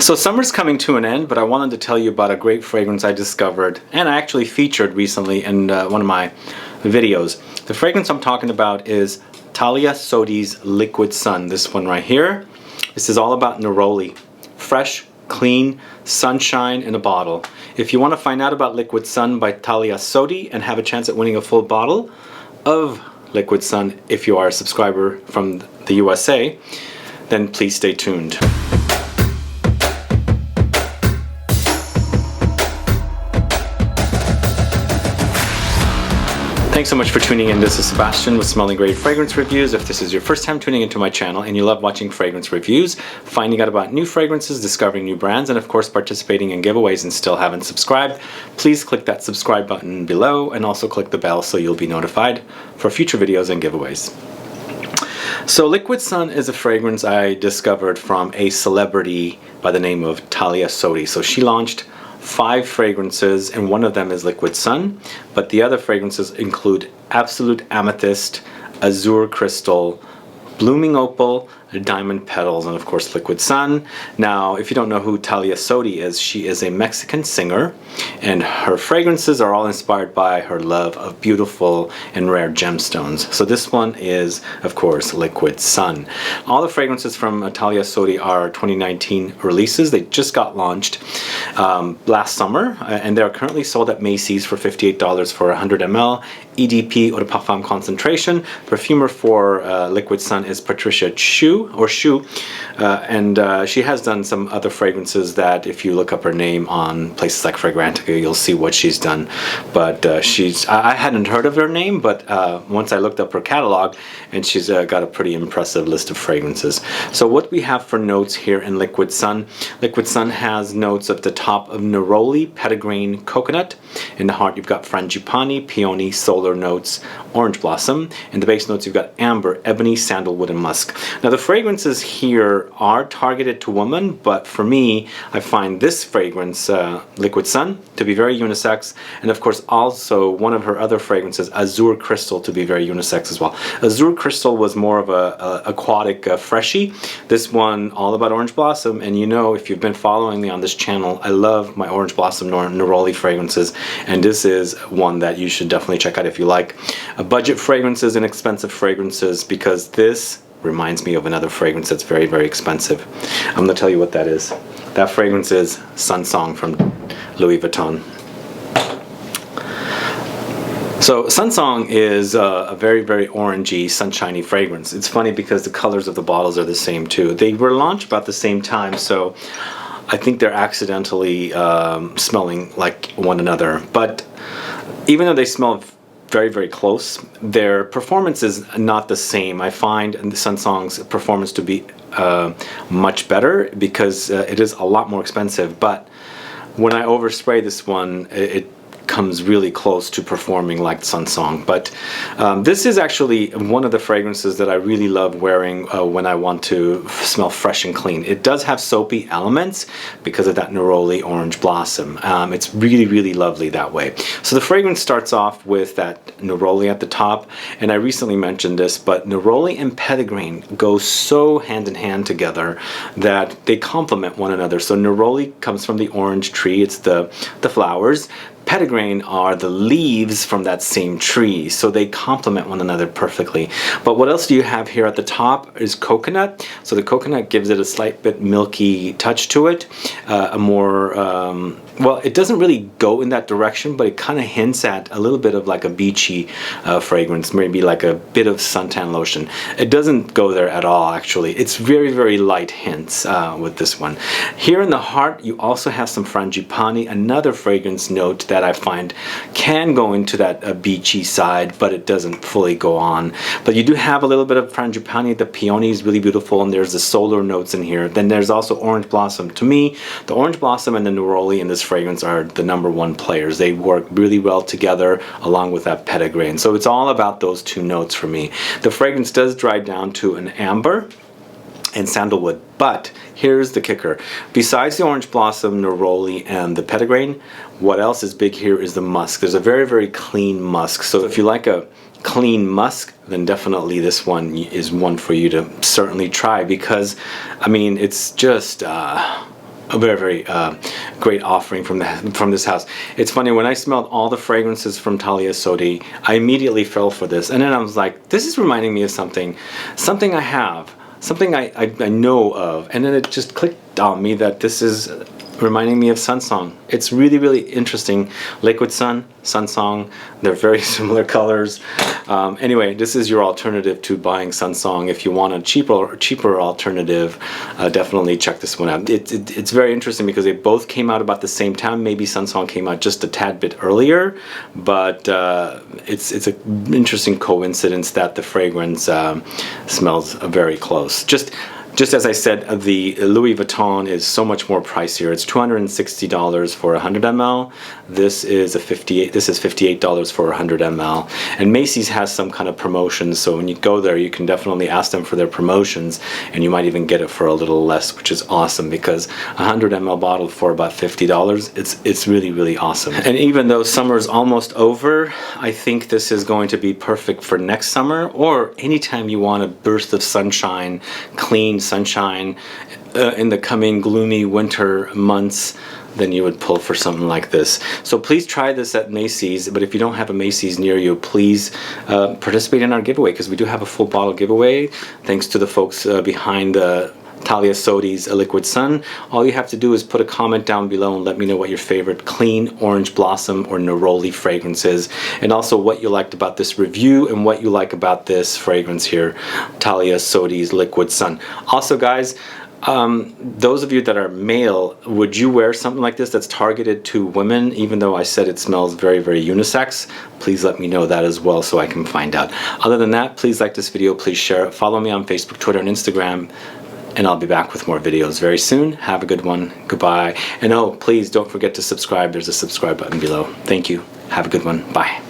So summer's coming to an end, but I wanted to tell you about a great fragrance I discovered and I actually featured recently in one of my videos. The fragrance I'm talking about is Thalia Sodi's Liquid Sun, this one right here. This is all about Neroli. Fresh, clean, sunshine in a bottle. If you want to find out about Liquid Sun by Thalia Sodi and have a chance at winning a full bottle of Liquid Sun if you are a subscriber from the USA, then please stay tuned. Thanks so much for tuning in. This is Sebastian with Smelling Great Fragrance Reviews. If this is your first time tuning into my channel and you love watching fragrance reviews, finding out about new fragrances, discovering new brands, and of course participating in giveaways and still haven't subscribed, please click that subscribe button below and also click the bell so you'll be notified for future videos and giveaways. So Liquid Sun is a fragrance I discovered from a celebrity by the name of Thalia Sodi. So she launched 5 fragrances and one of them is Liquid Sun, but the other fragrances include Absolute Amethyst, Azure Crystal, Blooming Opal, Diamond Petals, and of course Liquid Sun. Now, if you don't know who Thalia Sodi is, she is a Mexican singer, and her fragrances are all inspired by her love of beautiful and rare gemstones. So this one is, of course, Liquid Sun. All the fragrances from Thalia Sodi are 2019 releases. They just got launched last summer, and they're currently sold at Macy's for $58 for 100 ml. EDP Eau De Parfum concentration. Perfumer for Liquid Sun is Patricia Choux, and she has done some other fragrances that if you look up her name on places like Fragrantica, you'll see what she's done. But I hadn't heard of her name, but once I looked up her catalog, and she's got a pretty impressive list of fragrances. So what we have for notes here in Liquid Sun has notes at the top of Neroli, Petitgrain, coconut. In the heart you've got Frangipani, Peony, solar notes, orange blossom. In the base notes you've got amber, ebony, sandalwood, and musk. Now the fragrances here are targeted to women, but for me I find this fragrance, Liquid Sun, to be very unisex, and of course also one of her other fragrances, Azure Crystal, to be very unisex as well. Azure Crystal was more of a aquatic freshie. This one all about orange blossom, and you know, if you've been following me on this channel, I love my orange blossom Neroli fragrances, and this is one that you should definitely check out if you like budget fragrances and expensive fragrances, because this reminds me of another fragrance that's very, very expensive. I'm going to tell you what that is. That fragrance is Sun Song from Louis Vuitton. So Sun Song is a very, very orangey, sunshiny fragrance. It's funny because the colors of the bottles are the same too. They were launched about the same time, so I think they're accidentally smelling like one another. But even though they smell very, very close, their performance is not the same. I find the Sun Song's performance to be much better because it is a lot more expensive. But when I overspray this one, it comes really close to performing like Sun Song. But this is actually one of the fragrances that I really love wearing when I want to smell fresh and clean. It does have soapy elements because of that Neroli orange blossom. It's really, really lovely that way. So the fragrance starts off with that Neroli at the top, and I recently mentioned this, but Neroli and Petitgrain go so hand in hand together that they complement one another. So Neroli comes from the orange tree, it's the flowers. Petitgrain are the leaves from that same tree, so they complement one another perfectly. But what else do you have here at the top is coconut. So the coconut gives it a slight bit milky touch to it, a more well, it doesn't really go in that direction, but it kind of hints at a little bit of like a beachy fragrance, maybe like a bit of suntan lotion. It doesn't go there at all, actually. It's very, very light hints with this one. Here in the heart, you also have some Frangipani, another fragrance note that I find can go into that beachy side, but it doesn't fully go on. But you do have a little bit of Frangipani. The Peony is really beautiful, and there's the solar notes in here. Then there's also orange blossom. To me, the orange blossom and the Neroli in this fragrance are the #1 players. They work really well together along with that Petitgrain. So it's all about those two notes for me. The fragrance does dry down to an amber and sandalwood, but here's the kicker. Besides the orange blossom, Neroli, and the Petitgrain, what else is big here is the musk. There's a very, very clean musk. So if you like a clean musk, then definitely this one is one for you to certainly try, because I mean, it's just a very great offering from this house. It's funny, when I smelled all the fragrances from Thalia Sodi, I immediately fell for this, and then I was like, this is reminding me of something I have, something I know of, and then it just clicked on me that this is reminding me of Sunsong. It's really, really interesting. Liquid Sun, Sunsong, they're very similar colors. Anyway, this is your alternative to buying Sunsong. If you want a cheaper alternative, definitely check this one out. It's very interesting because they both came out about the same time. Maybe Sunsong came out just a tad bit earlier, but it's an interesting coincidence that the fragrance smells very close. Just as I said, the Louis Vuitton is so much more pricier. It's $260 for 100 ml. This is $58 for 100 ml. And Macy's has some kind of promotions, so when you go there, you can definitely ask them for their promotions, and you might even get it for a little less, which is awesome, because a 100 ml bottle for about $50, it's really, really awesome. And even though summer's almost over, I think this is going to be perfect for next summer, or anytime you want a burst of sunshine, clean sunshine in the coming gloomy winter months, then you would pull for something like this. So please try this at Macy's, but if you don't have a Macy's near you, please participate in our giveaway, because we do have a full bottle giveaway thanks to the folks behind the Thalia Sodi's Liquid Sun. All you have to do is put a comment down below and let me know what your favorite clean orange blossom or neroli fragrance is, and also what you liked about this review and what you like about this fragrance here, Thalia Sodi's Liquid Sun. Also, guys, those of you that are male, would you wear something like this that's targeted to women, even though I said it smells very, very unisex? Please let me know that as well so I can find out. Other than that, please like this video, please share it, follow me on Facebook, Twitter, and Instagram, and I'll be back with more videos very soon. Have a good one. Goodbye. And oh, please don't forget to subscribe. There's a subscribe button below. Thank you. Have a good one. Bye.